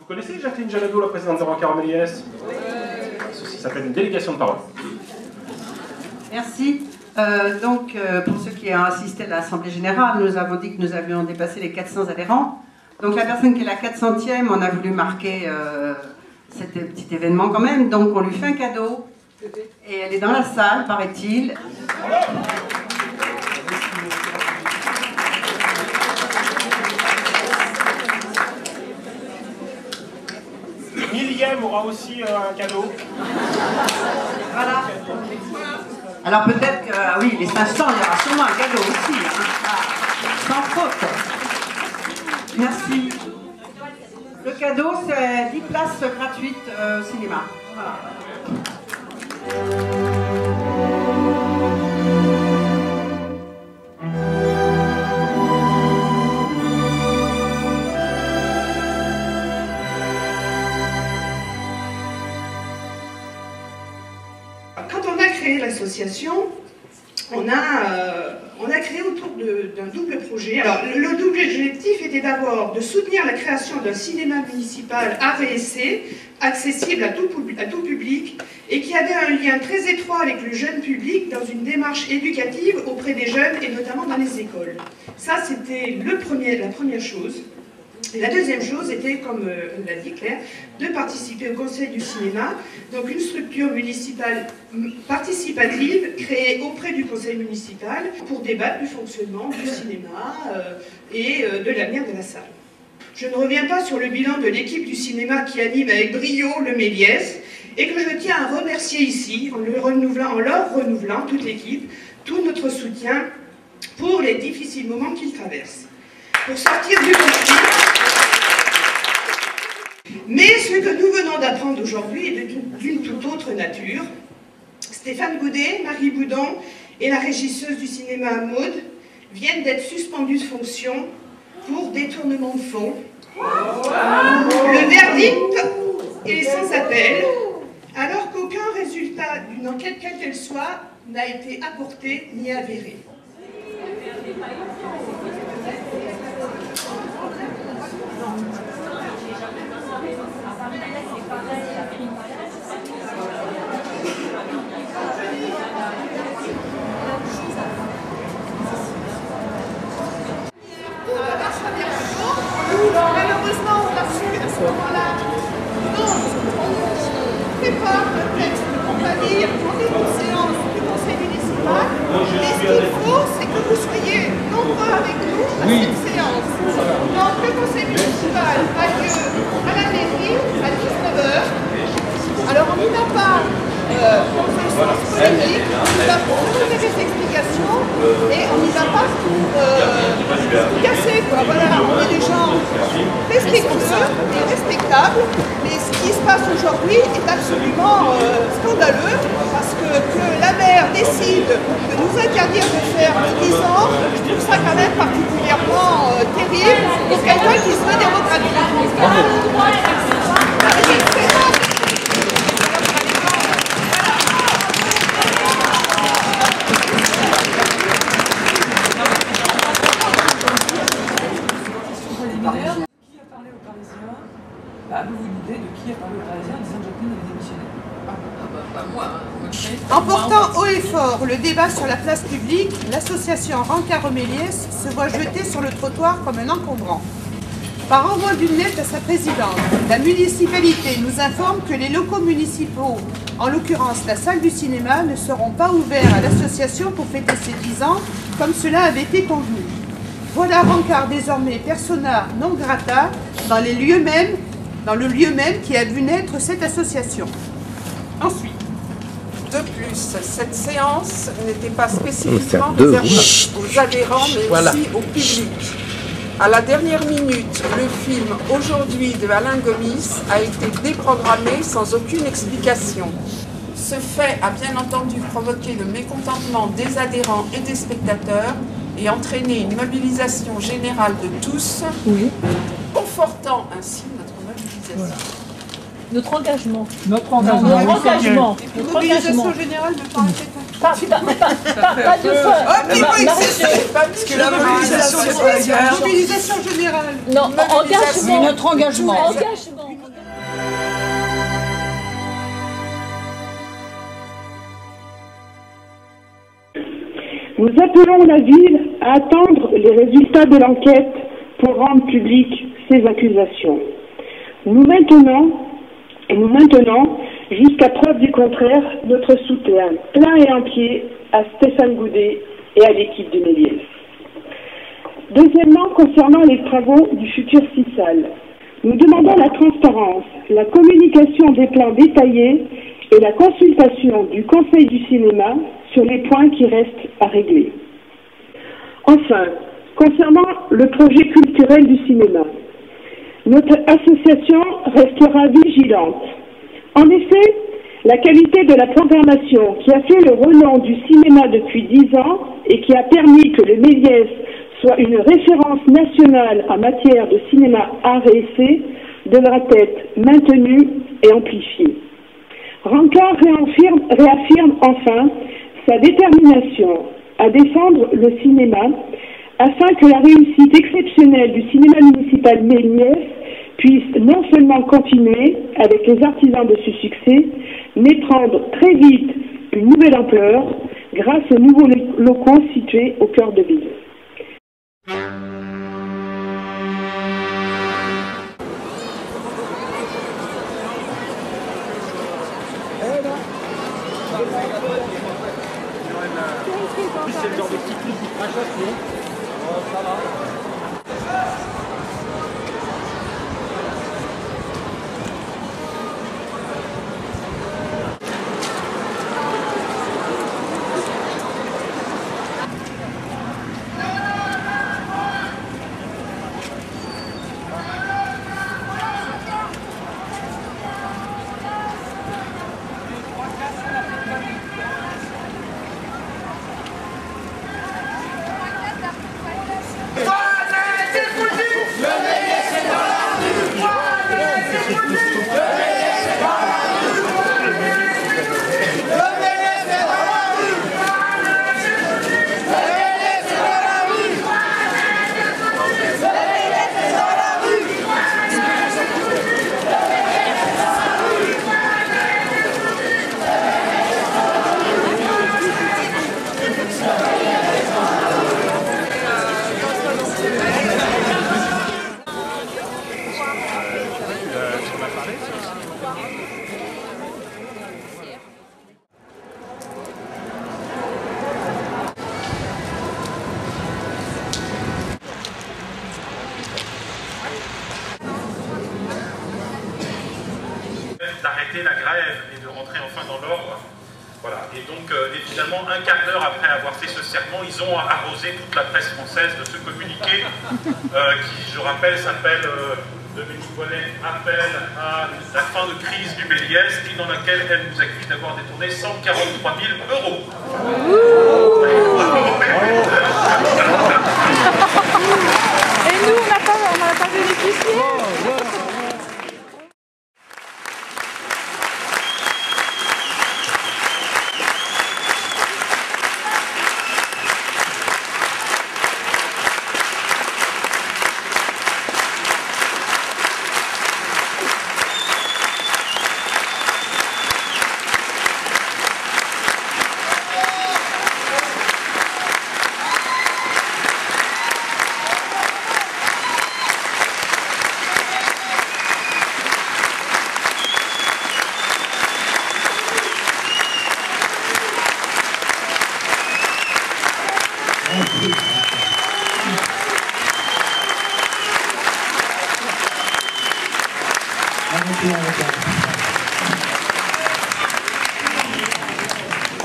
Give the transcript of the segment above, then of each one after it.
Vous connaissez Jacqueline Janado, la présidente de Rancard Méliès? Ceci s'appelle une délégation de parole. Merci. Pour ceux qui ont assisté à l'Assemblée Générale, nous avons dit que nous avions dépassé les 400 adhérents. Donc la personne qui est la 400e, on a voulu marquer cet petit événement quand même. Donc on lui fait un cadeau. Et elle est dans la salle, paraît-il. Millième aura aussi un cadeau. Voilà. Alors peut-être que, ah oui, les 500, il y aura sûrement un cadeau aussi. Sans faute. Merci. Le cadeau, c'est 10 places gratuites au cinéma. Voilà. Quand on a créé l'association, on a créé autour d'un double projet. Alors, le double objectif était d'abord de soutenir la création d'un cinéma municipal art et essai, accessible à tout public, et qui avait un lien très étroit avec le jeune public dans une démarche éducative auprès des jeunes, et notamment dans les écoles. Ça, c'était la première chose. Et la deuxième chose était, comme l'a dit Claire, de participer au Conseil du cinéma, donc une structure municipale participative créée auprès du Conseil municipal pour débattre du fonctionnement du cinéma et de l'avenir de la salle. Je ne reviens pas sur le bilan de l'équipe du cinéma qui anime avec brio le Méliès et que je tiens à remercier ici, en leur renouvelant toute l'équipe, tout notre soutien pour les difficiles moments qu'ils traversent. Pour sortir du conflit. Mais ce que nous venons d'apprendre aujourd'hui est d'une toute autre nature. Stéphane Goudet, Marie Boudon et la régisseuse du cinéma Maud viennent d'être suspendus de fonction pour détournement de fonds. Le verdict est sans appel, alors qu'aucun résultat d'une enquête quelle qu'elle soit n'a été apporté ni avéré. Malheureusement, on a su à ce moment-là, non, on prépare le texte de compagnie en début de séance du conseil municipal. Et ce qu'il faut, c'est que vous soyez nombreux avec nous à cette séance. Donc le conseil municipal a lieu à la mairie à 19 h. Alors on n'y va pas dans un sens polémique, on y va pour donner des explications et on n'y va pas pour casser, quoi. Voilà, on est des gens respectueux et respectables, mais ce qui se passe aujourd'hui est absolument scandaleux, parce que la maire décide de nous interdire de faire le 10 ans, je trouve ça quand même particulièrement terrible pour quelqu'un qui se veut démocratique. Avez-vous une idée de qui a parlé aux Parisiens en disant que Jacqueline avait démissionné? En portant haut et fort le débat sur la place publique, l'association Rancard-Roméliès se voit jetée sur le trottoir comme un encombrant. Par envoi d'une lettre à sa présidente, la municipalité nous informe que les locaux municipaux, en l'occurrence la salle du cinéma, ne seront pas ouverts à l'association pour fêter ses 10 ans, comme cela avait été convenu. Voilà Rancard désormais persona non grata dans le lieu même qui a vu naître cette association. Ensuite. De plus, cette séance n'était pas spécifiquement réservée aux adhérents, mais aussi au public. À la dernière minute, le film « Aujourd'hui » de Alain Gomis a été déprogrammé sans aucune explication. Ce fait a bien entendu provoqué le mécontentement des adhérents et des spectateurs et entraîné une mobilisation générale de tous, confortant ainsi notre mobilisation. Voilà. Notre engagement. Notre engagement générale de temps pas deux fois. Parce que la mobilisation c'est mobilisation générale. Non, engagement. Notre engagement. Nous appelons la ville à attendre les résultats de l'enquête pour rendre publiques ces accusations. Nous maintenons, jusqu'à preuve du contraire, notre soutien plein et entier à Stéphane Goudet et à l'équipe de Méliès. Deuxièmement, concernant les travaux du futur CISAL, nous demandons la transparence, la communication des plans détaillés et la consultation du Conseil du cinéma sur les points qui restent à régler. Enfin, concernant le projet culturel du cinéma, notre association restera vigilante. En effet, la qualité de la programmation qui a fait le renom du cinéma depuis 10 ans et qui a permis que le Méliès soit une référence nationale en matière de cinéma art et essai devra être maintenue et amplifiée. Rancard réaffirme enfin sa détermination à défendre le cinéma afin que la réussite exceptionnelle du cinéma municipal Méliès puisse non seulement continuer avec les artisans de ce succès, mais prendre très vite une nouvelle ampleur grâce aux nouveaux locaux situés au cœur de ville. C'est le genre de petit truc qui crache assez. Ça va. D'arrêter la grève et de rentrer enfin dans l'ordre. Voilà. Et donc, évidemment, un quart d'heure après avoir fait ce serment, ils ont arrosé toute la presse française de ce communiqué qui, je rappelle, s'appelle Dominique Bonnet appelle à la fin de crise du Méliès et dans laquelle elle nous accuse d'avoir détourné 143 000 €. Et nous, on n'a pas bénéficié.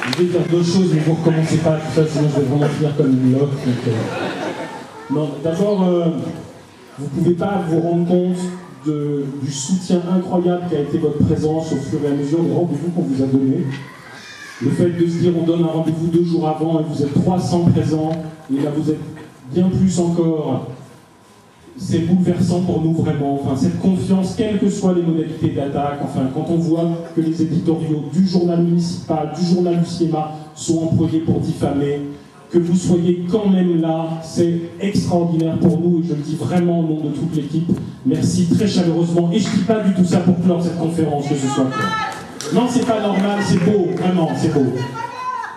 Je vais dire deux choses, mais vous ne recommencez pas tout ça, sinon je vais vraiment finir comme une loque. Non, d'abord, vous ne pouvez pas vous rendre compte du soutien incroyable qui a été votre présence au fur et à mesure des rendez-vous qu'on vous a donnés. Le fait de se dire on donne un rendez-vous 2 jours avant et vous êtes 300 présents, et là vous êtes bien plus encore. C'est bouleversant pour nous vraiment, enfin, cette confiance, quelles que soient les modalités d'attaque, enfin, quand on voit que les éditoriaux du journal municipal, du journal du cinéma sont employés pour diffamer, que vous soyez quand même là, c'est extraordinaire pour nous et je le dis vraiment au nom de toute l'équipe. Merci très chaleureusement et je ne dis pas du tout ça pour clore cette conférence, que ce soit clair. Non, c'est pas normal, c'est beau, vraiment, c'est beau.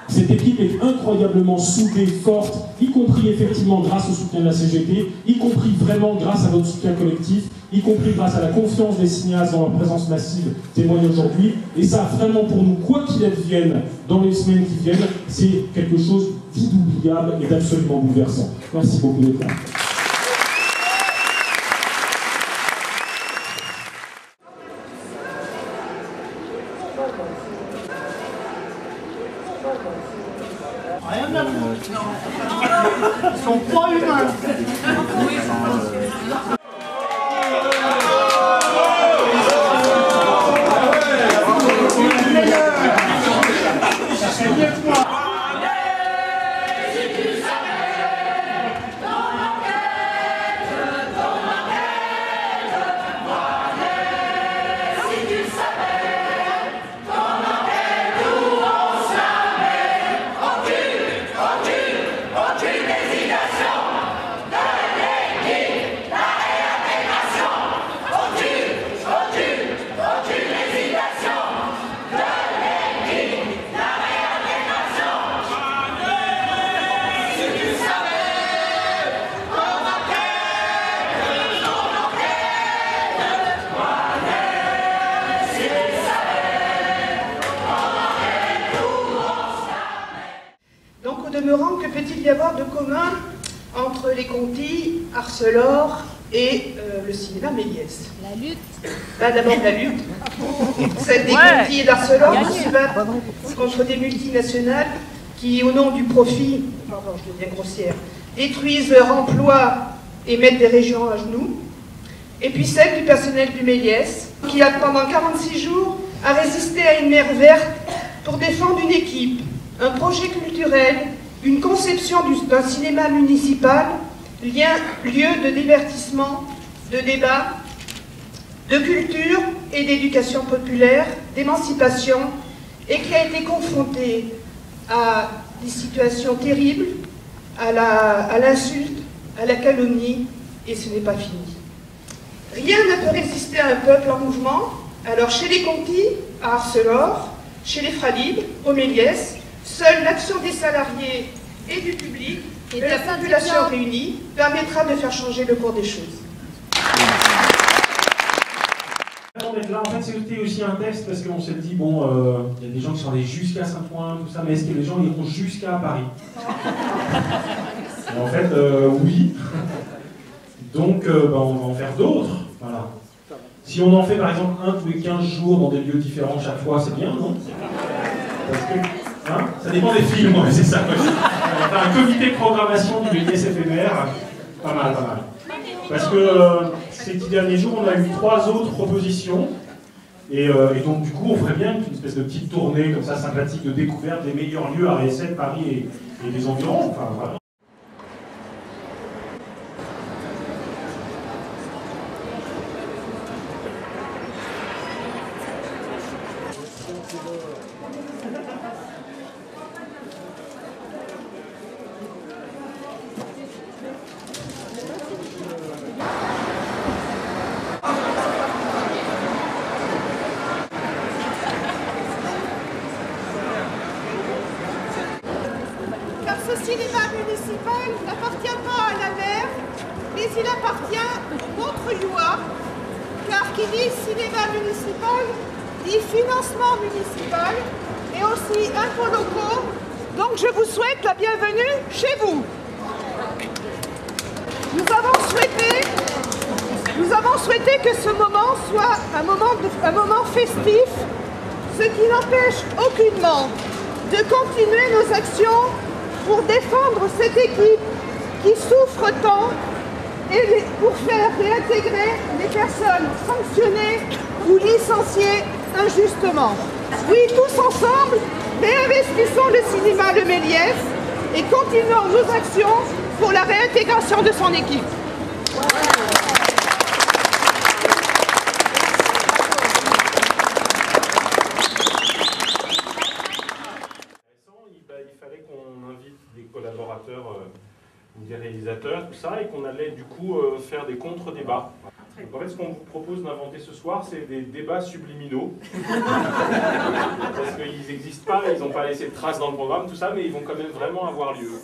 Cette équipe est incroyablement soudée, forte, y compris effectivement grâce au soutien de la CGT, y compris vraiment grâce à votre soutien collectif, y compris grâce à la confiance des cinéastes dans leur présence massive témoigne aujourd'hui. Et ça, vraiment pour nous, quoi qu'il advienne dans les semaines qui viennent, c'est quelque chose d'inoubliable et d'absolument bouleversant. Merci beaucoup d'être là. Rien à foutre. Ils sont pas humains. demeurant, que peut-il y avoir de commun entre les Conti, Arcelor et le cinéma Méliès? La lutte. Bah, d'abord la lutte. Celle des Conti et d'Arcelor qui se battent contre des multinationales qui, au nom du profit, pardon, je deviens grossière, détruisent leur emploi et mettent des régions à genoux. Et puis celle du personnel du Méliès, qui pendant 46 jours a résisté à une mer verte pour défendre une équipe, un projet culturel, une conception d'un cinéma municipal, lieu de divertissement, de débat, de culture et d'éducation populaire, d'émancipation, et qui a été confronté à des situations terribles, à l'insulte, à la calomnie, et ce n'est pas fini. Rien ne peut résister à un peuple en mouvement. Alors chez les Contis, à Arcelor, chez les Fralib, au Méliès, seule l'action des salariés et du public, et de la population réunie, permettra de faire changer le cours des choses. Là, en fait, c'était aussi un test parce qu'on s'est dit, bon, il y a des gens qui sont allés jusqu'à Saint-Ouen, tout ça, mais est-ce que les gens iront jusqu'à Paris? Et en fait, oui. Donc, on va en faire d'autres. Voilà. Si on en fait par exemple un tous les 15 jours dans des lieux différents chaque fois, c'est bien, non? Parce que, hein, ça dépend des films, ouais, c'est ça. On va faire un comité de programmation du Méliès éphémère. Pas mal, pas mal. Parce que ces 10 derniers jours, on a eu 3 autres propositions. Et donc, du coup, on ferait bien une espèce de petite tournée comme ça, sympathique, de découverte des meilleurs lieux à Récette, Paris et les environs. Enfin, voilà. Ce cinéma municipal n'appartient pas à la mer, mais il appartient aux Montreuillois, car qui dit cinéma municipal, dit financement municipal et aussi impôts locaux. Donc je vous souhaite la bienvenue chez vous. Nous avons souhaité que ce moment soit un moment festif, ce qui n'empêche aucunement de continuer nos actions pour défendre cette équipe qui souffre tant et pour faire réintégrer les personnes sanctionnées ou licenciées injustement. Oui, tous ensemble, réinvestissons le cinéma Le Méliès et continuons nos actions pour la réintégration de son équipe. Il fallait qu'on invite des collaborateurs ou des réalisateurs, tout ça, et qu'on allait du coup faire des contre-débats. Donc en fait, ce qu'on vous propose d'inventer ce soir, c'est des débats subliminaux. Parce qu'ils n'existent pas, ils n'ont pas laissé de traces dans le programme, tout ça, mais ils vont quand même vraiment avoir lieu.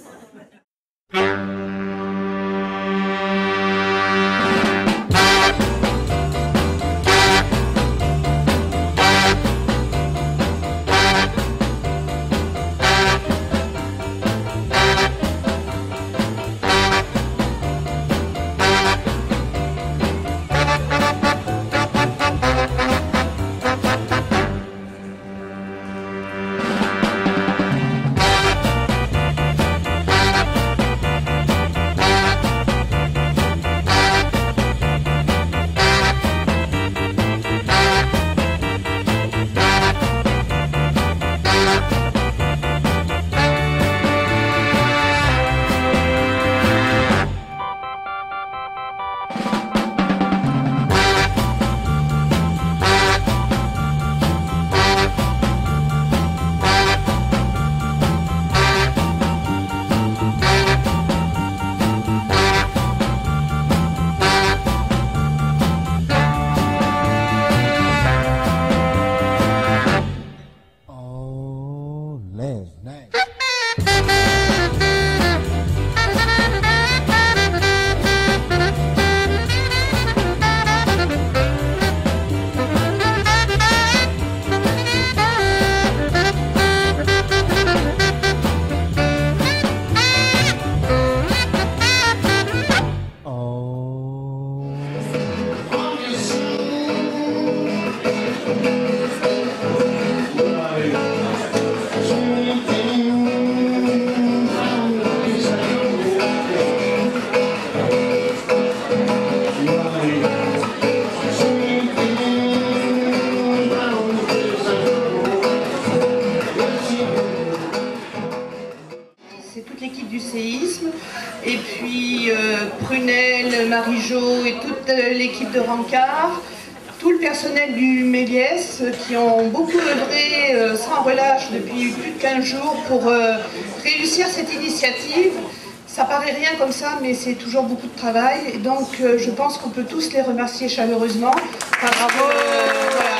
et puis Prunel, Marie-Jo et toute l'équipe de Rancard, personnel du Méliès qui ont beaucoup œuvré sans relâche depuis plus de 15 jours pour réussir cette initiative. Ça paraît rien comme ça, mais c'est toujours beaucoup de travail. Et donc, je pense qu'on peut tous les remercier chaleureusement. Bravo. Voilà.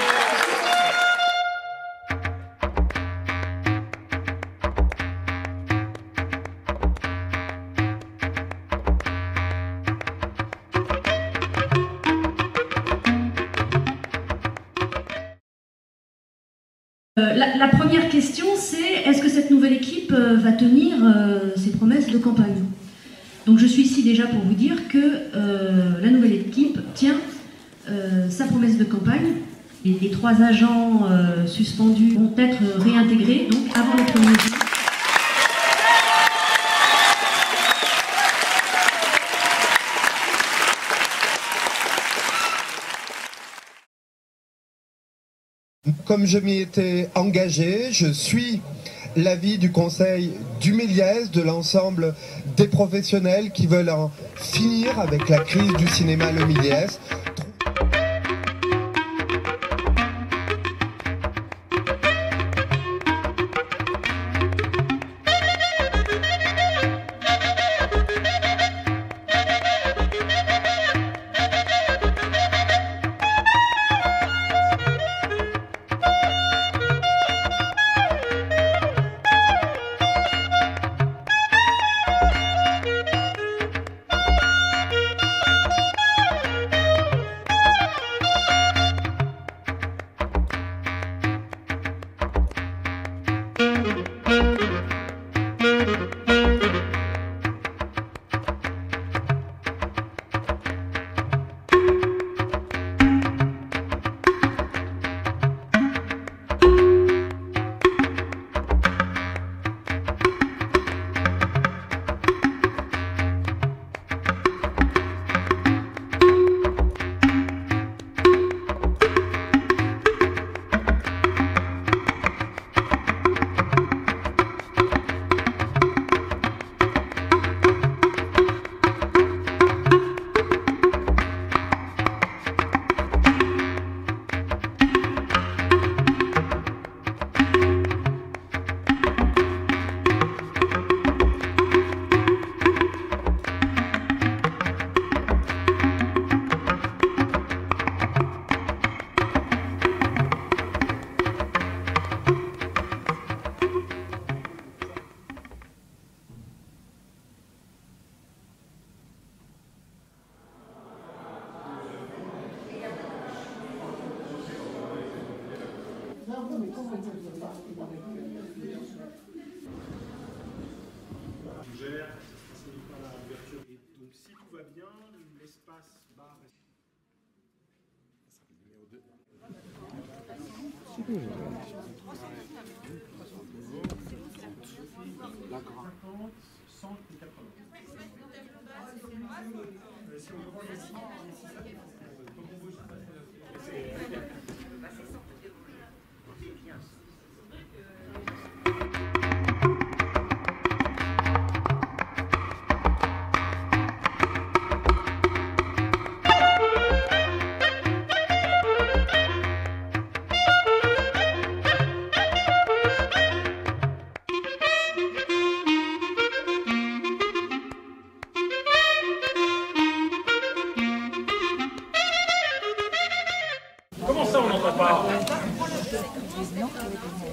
La première question, c'est est-ce que cette nouvelle équipe va tenir ses promesses de campagne? Donc je suis ici déjà pour vous dire que la nouvelle équipe tient sa promesse de campagne. Les 3 agents suspendus vont être réintégrés donc avant le 1er juin. Comme je m'y étais engagé, je suis l'avis du conseil du Méliès, de l'ensemble des professionnels qui veulent en finir avec la crise du cinéma Le Méliès.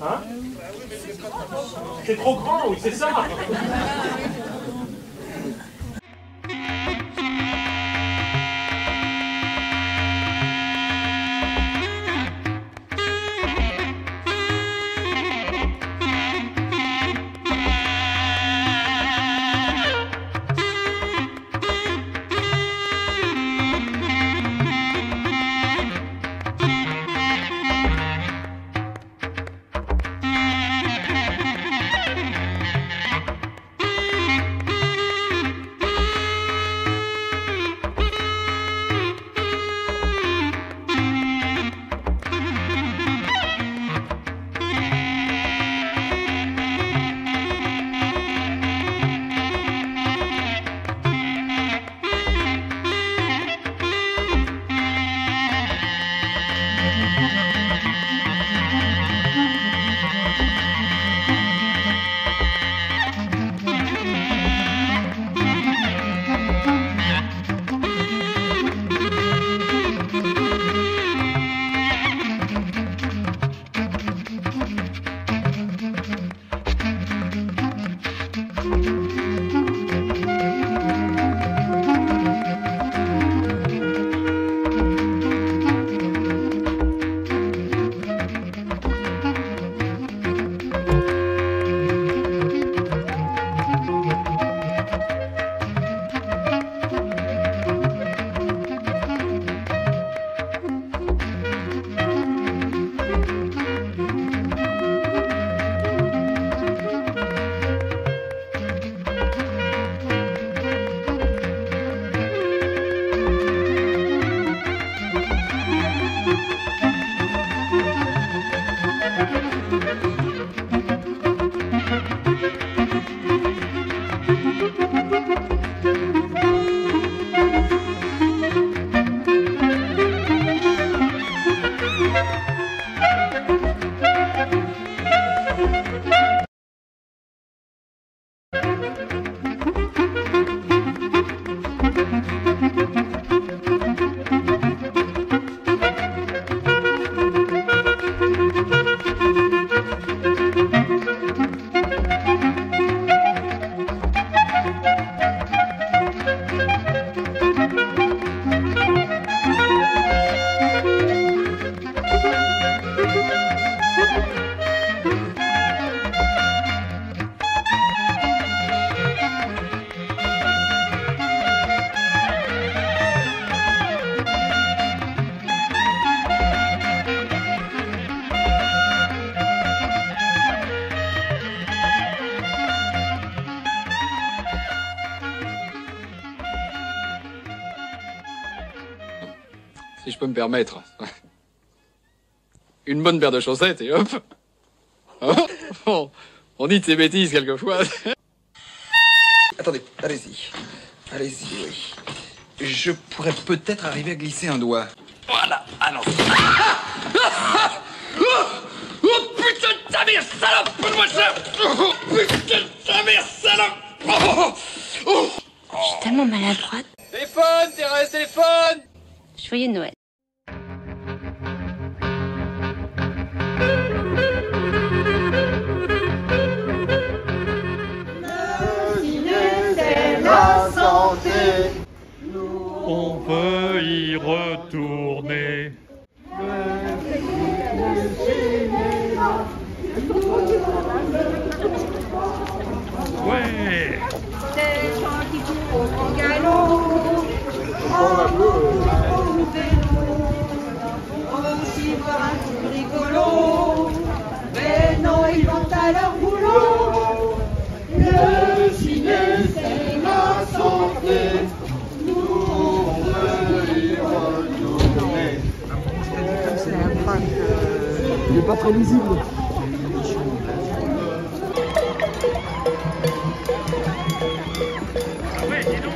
Hein? C'est trop grand, oui, c'est ça. peux me permettre. Une bonne paire de chaussettes et hop. On dit de ces bêtises quelquefois. Attendez, allez-y. Allez-y, oui. Je pourrais peut-être arriver à glisser un doigt. Voilà, allons. Oh putain de ta mère, salope! Donne-moi ça! Oh putain de ta mère, salope! Je suis tellement maladroite. Téléphone, Thérèse, téléphone! Joyeux Noël. La santé, on peut y retourner. Ouais. Des gens qui courent en galop, on va aussi voir un truc rigolo, mais non, ils vont à leur boulot. Le ciné, c'est la santé, nous on veut y retourner. Il n'est pas très lisible. Ah ouais, dis donc.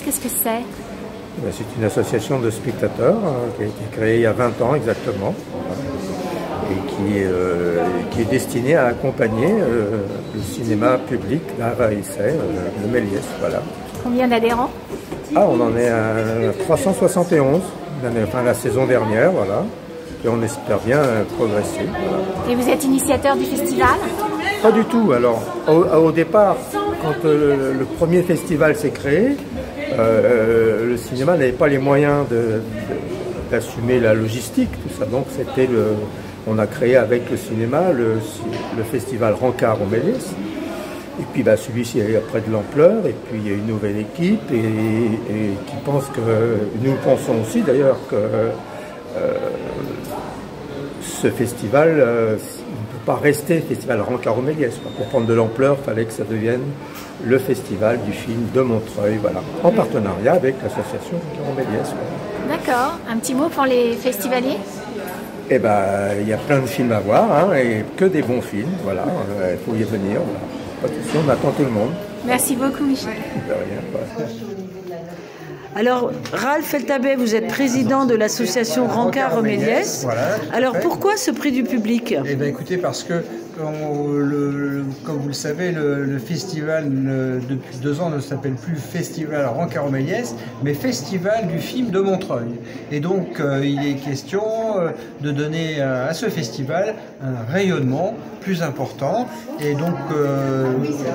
Qu'est-ce que c'est? C'est une association de spectateurs qui a été créée il y a 20 ans exactement et qui est destinée à accompagner le cinéma public d'art et essai, le Méliès. Voilà. Combien d'adhérents? On en est à 371, enfin la saison dernière, voilà. Et on espère bien progresser. Voilà. Et vous êtes initiateur du festival? Pas du tout. Alors, au départ, quand le premier festival s'est créé, le cinéma n'avait pas les moyens d'assumer la logistique, tout ça. Donc on a créé avec le cinéma le festival Rancard au Méliès. Et puis celui-ci a eu après de l'ampleur, et puis il y a une nouvelle équipe et qui pense que, nous pensons aussi d'ailleurs que ce festival ne peut pas rester festival Rancard au Méliès. Pour prendre de l'ampleur, il fallait que ça devienne le festival du film de Montreuil, voilà, en partenariat avec l'association Rancard au Méliès. Voilà. D'accord. Un petit mot pour les festivaliers? Eh ben, il y a plein de films à voir, et que des bons films, voilà. Il faut y venir, voilà. Pas de souci, on attend tout le monde. Merci beaucoup, Michel. Alors, Ralph Eltabet, vous êtes président de l'association Rancard-Roméliès. Voilà, alors, pourquoi ce prix du public? Eh bien, écoutez, parce que, comme vous le savez, le festival, depuis 2 ans, ne s'appelle plus Festival Rancard-Roméliès, mais Festival du film de Montreuil. Et donc, il est question de donner à ce festival un rayonnement plus important. Et donc,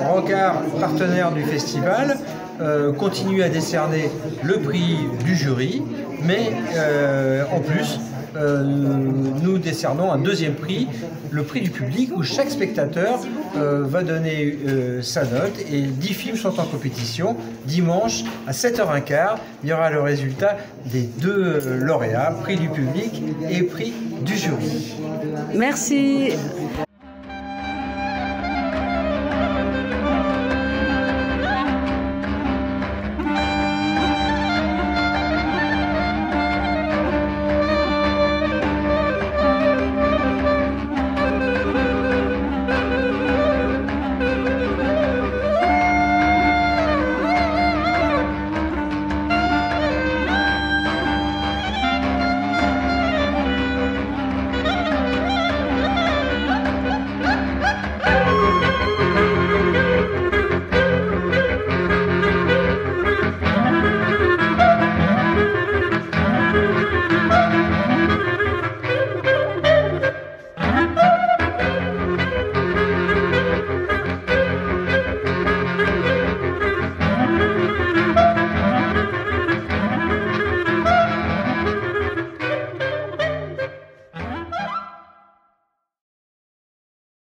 Rancard, partenaire du festival, continue à décerner le prix du jury, mais en plus, nous décernons un deuxième prix, le prix du public, où chaque spectateur va donner sa note, et 10 films sont en compétition. Dimanche, à 7h15, il y aura le résultat des 2 lauréats, prix du public et prix du jury. Merci.